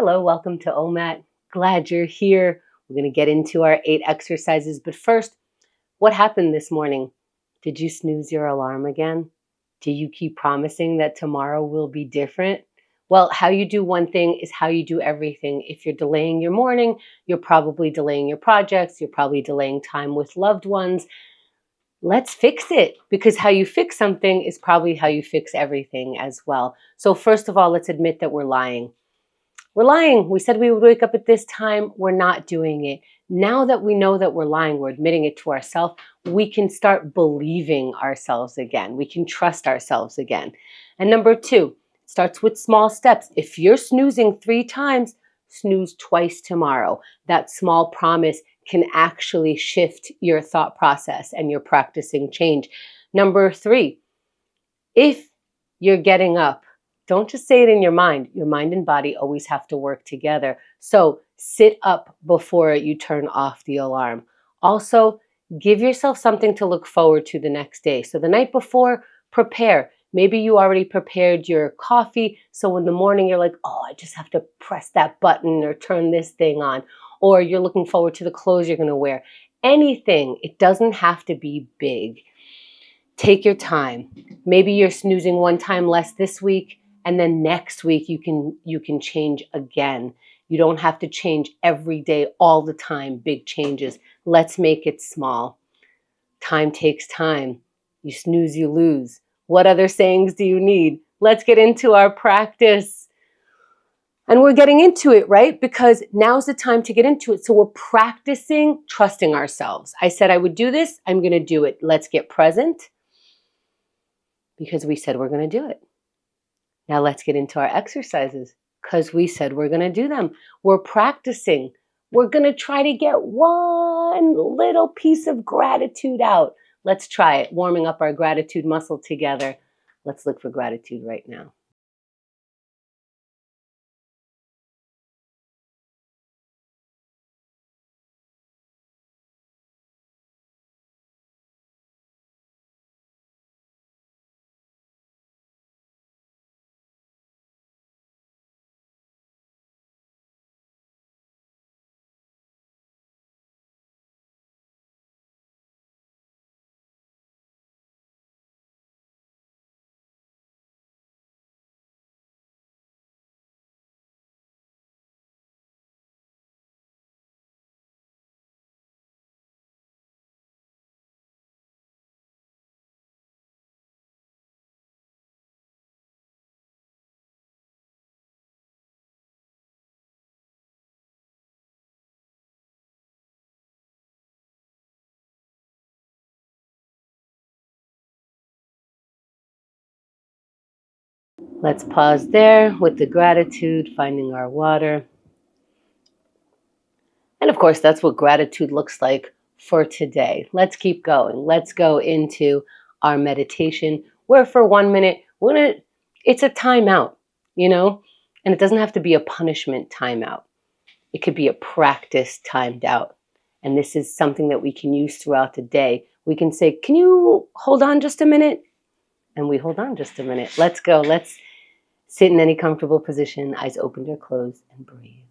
Hello, welcome to OMAT. Glad you're here. We're going to get into our 8 exercises. But first, what happened this morning? Did you snooze your alarm again? Do you keep promising that tomorrow will be different? Well, how you do one thing is how you do everything. If you're delaying your morning, you're probably delaying your projects. You're probably delaying time with loved ones. Let's fix it, because how you fix something is probably how you fix everything as well. So first of all, let's admit that we're lying. We're lying. We said we would wake up at this time. We're not doing it. Now that we know that we're lying, we're admitting it to ourselves, we can start believing ourselves again. We can trust ourselves again. And number 2, it starts with small steps. If you're snoozing 3 times, snooze twice tomorrow. That small promise can actually shift your thought process and you're practicing change. Number 3, if you're getting up, don't just say it in your mind. Your mind and body always have to work together. So sit up before you turn off the alarm. Also, give yourself something to look forward to the next day. So the night before, prepare. Maybe you already prepared your coffee, so in the morning you're like, oh, I just have to press that button or turn this thing on. Or you're looking forward to the clothes you're going to wear. Anything. It doesn't have to be big. Take your time. Maybe you're snoozing 1 time less this week, and then next week you can change again. You don't have to change every day, all the time, big changes. Let's make it small. Time takes time. You snooze, you lose. What other sayings do you need? Let's get into our practice. And we're getting into it, right? Because now's the time to get into it. So we're practicing trusting ourselves. I said I would do this. I'm going to do it. Let's get present, because we said we're going to do it. Now let's get into our exercises, because we said we're going to do them. We're practicing. We're going to try to get one little piece of gratitude out. Let's try it, warming up our gratitude muscle together. Let's look for gratitude right now. Let's pause there with the gratitude, finding our water. And of course, that's what gratitude looks like for today. Let's keep going. Let's go into our meditation, where for 1 minute, it's a timeout, and it doesn't have to be a punishment timeout. It could be a practice timed out. And this is something that we can use throughout the day. We can say, can you hold on just a minute? And we hold on just a minute. Let's go. Let's sit in any comfortable position, eyes open or closed, and breathe.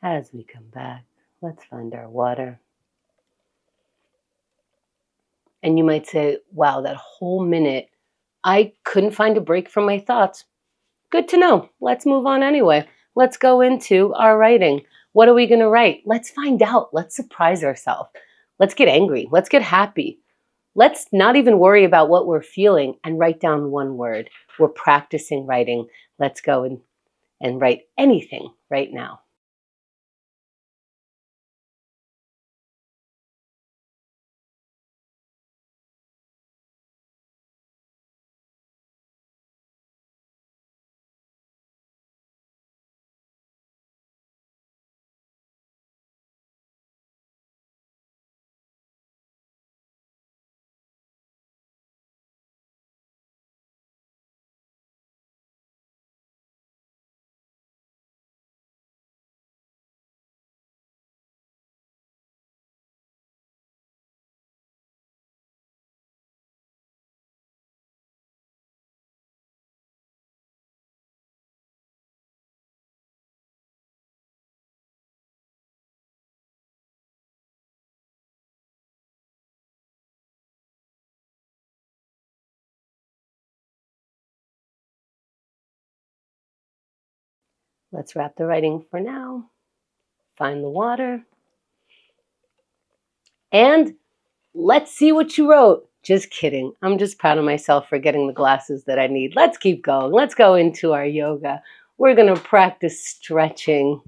As we come back, let's find our water. And you might say, wow, that whole minute, I couldn't find a break from my thoughts. Good to know. Let's move on anyway. Let's go into our writing. What are we going to write? Let's find out. Let's surprise ourselves. Let's get angry. Let's get happy. Let's not even worry about what we're feeling and write down one word. We're practicing writing. Let's go and write anything right now. Let's wrap the writing for now. Find the water. And let's see what you wrote. Just kidding. I'm just proud of myself for getting the glasses that I need. Let's keep going. Let's go into our yoga. We're going to practice stretching.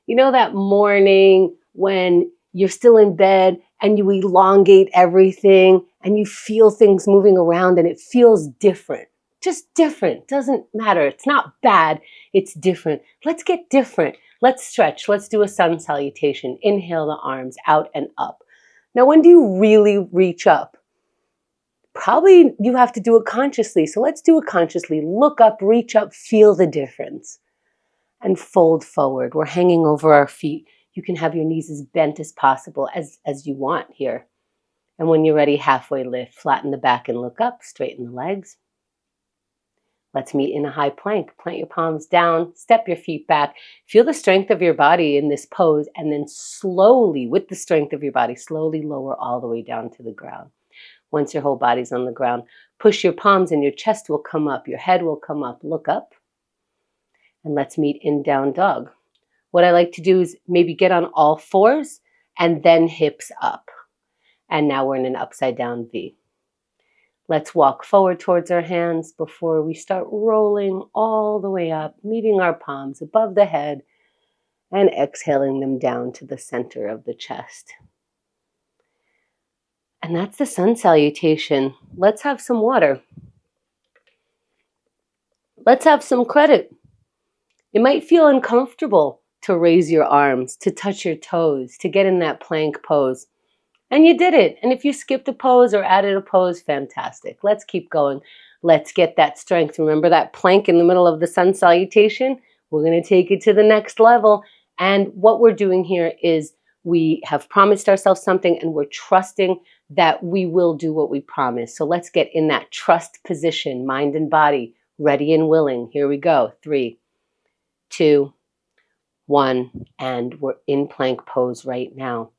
You know that morning when you're still in bed and you elongate everything and you feel things moving around and it feels different. Just different. Doesn't matter. It's not bad. It's different. Let's get different. Let's stretch. Let's do a sun salutation. Inhale the arms out and up. Now, when do you really reach up? Probably you have to do it consciously. So let's do it consciously. Look up, reach up, feel the difference. And fold forward. We're hanging over our feet. You can have your knees as bent as possible, as you want here. And when you're ready, halfway lift. Flatten the back and look up. Straighten the legs. Let's meet in a high plank. Plant your palms down. Step your feet back. Feel the strength of your body in this pose. And then slowly, with the strength of your body, slowly lower all the way down to the ground. Once your whole body's on the ground, push your palms and your chest will come up. Your head will come up. Look up. And let's meet in down dog. What I like to do is maybe get on all fours and then hips up. And now we're in an upside down V. Let's walk forward towards our hands before we start rolling all the way up, meeting our palms above the head and exhaling them down to the center of the chest. And that's the sun salutation. Let's have some water. Let's have some credit. It might feel uncomfortable to raise your arms, to touch your toes, to get in that plank pose. And you did it. And if you skipped a pose or added a pose, fantastic. Let's keep going. Let's get that strength. Remember that plank in the middle of the sun salutation? We're going to take it to the next level. And what we're doing here is we have promised ourselves something and we're trusting that we will do what we promise. So let's get in that trust position, mind and body, ready and willing. Here we go. 3, 2, 1, and we're in plank pose right now.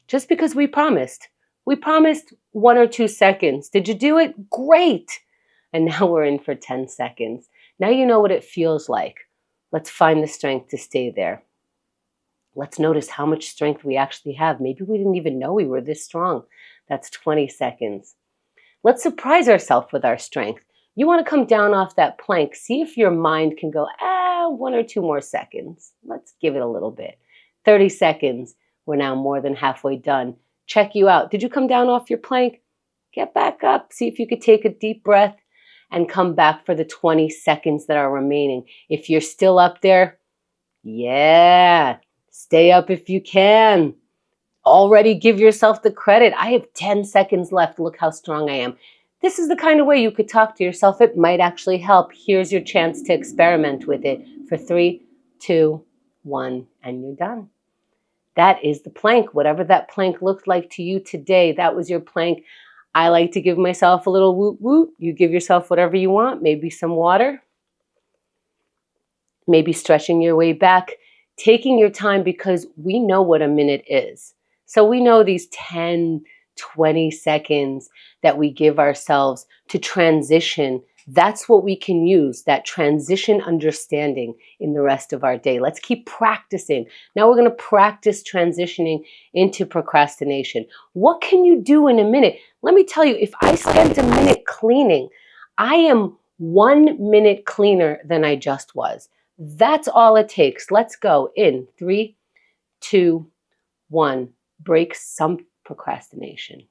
Just because we promised 1 or 2 seconds. Did you do it? Great. And now we're in for 10 seconds. Now you know what it feels like. Let's find the strength to stay there. Let's notice how much strength we actually have. Maybe we didn't even know we were this strong. That's 20 seconds. Let's surprise ourselves with our strength. You want to come down off that plank. See if your mind can go, 1 or 2 more seconds. Let's give it a little bit. 30 seconds. We're now more than halfway done. Check you out. Did you come down off your plank? Get back up. See if you could take a deep breath and come back for the 20 seconds that are remaining. If you're still up there, yeah, stay up if you can. Already give yourself the credit. I have 10 seconds left. Look how strong I am. This is the kind of way you could talk to yourself. It might actually help. Here's your chance to experiment with it for 3, 2, 1, and you're done. That is the plank. Whatever that plank looked like to you today, that was your plank. I like to give myself a little woot woot. You give yourself whatever you want. Maybe some water. Maybe stretching your way back. Taking your time because we know what a minute is. So we know these 10, 20 seconds that we give ourselves to transition That's what we can use, that transition understanding in the rest of our day. Let's keep practicing. Now we're going to practice transitioning into procrastination. What can you do in a minute? Let me tell you, if I spent a minute cleaning, I am 1 minute cleaner than I just was. That's all it takes. Let's go in 3, 2, 1. Break some procrastination.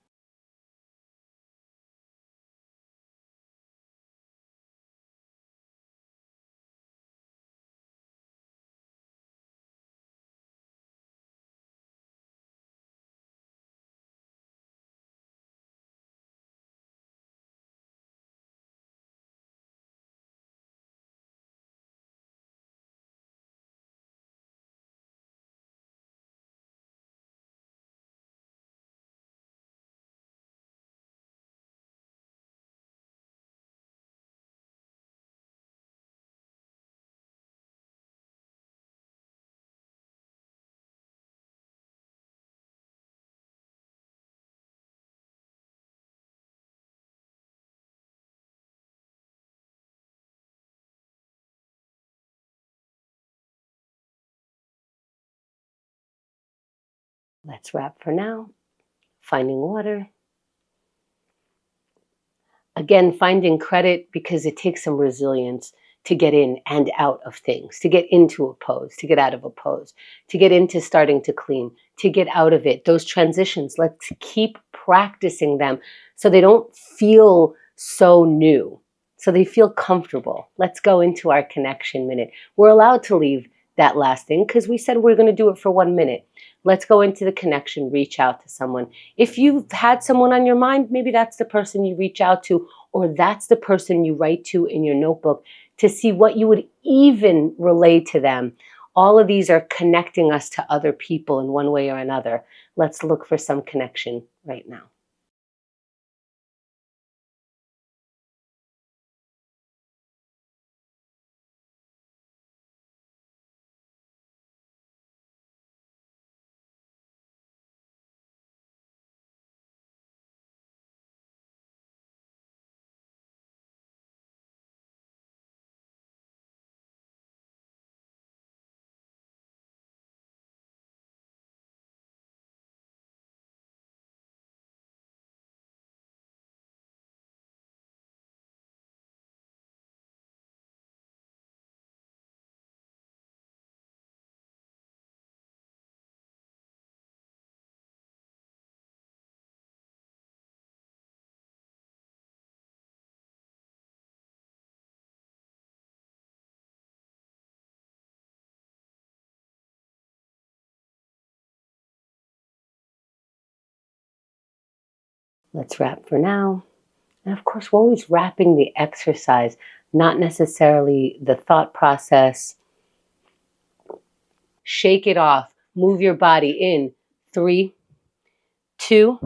Let's wrap for now. Finding water. Again, finding credit because it takes some resilience to get in and out of things, to get into a pose, to get out of a pose, to get into starting to clean, to get out of it. Those transitions, let's keep practicing them so they don't feel so new, so they feel comfortable. Let's go into our connection minute. We're allowed to leave that last thing because we said we're going to do it for 1 minute. Let's go into the connection, reach out to someone. If you've had someone on your mind, maybe that's the person you reach out to, or that's the person you write to in your notebook to see what you would even relay to them. All of these are connecting us to other people in one way or another. Let's look for some connection right now. Let's wrap for now. And of course, we're always wrapping the exercise, not necessarily the thought process. Shake it off. Move your body in 3, 2,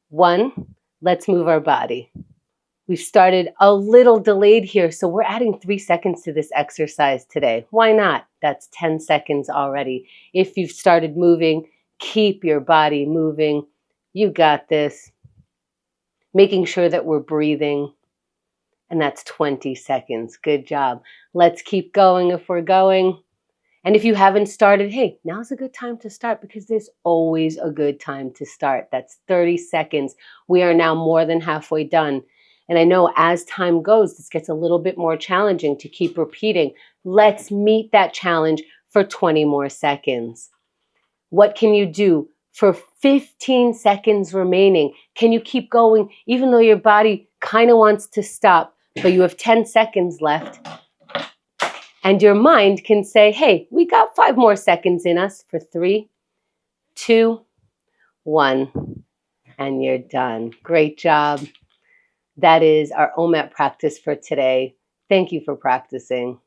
1. Let's move our body. We've started a little delayed here, so we're adding 3 seconds to this exercise today. Why not? That's 10 seconds already. If you've started moving, keep your body moving. You got this. Making sure that we're breathing. And that's 20 seconds. Good job. Let's keep going if we're going. And if you haven't started, hey, now's a good time to start because there's always a good time to start. That's 30 seconds. We are now more than halfway done. And I know as time goes, this gets a little bit more challenging to keep repeating. Let's meet that challenge for 20 more seconds. What can you do for 15 seconds remaining? Can you keep going even though your body kind of wants to stop, but you have 10 seconds left? And your mind can say, hey, we got 5 more seconds in us for 3, 2, 1, and you're done. Great job. That is our OMAT practice for today. Thank you for practicing.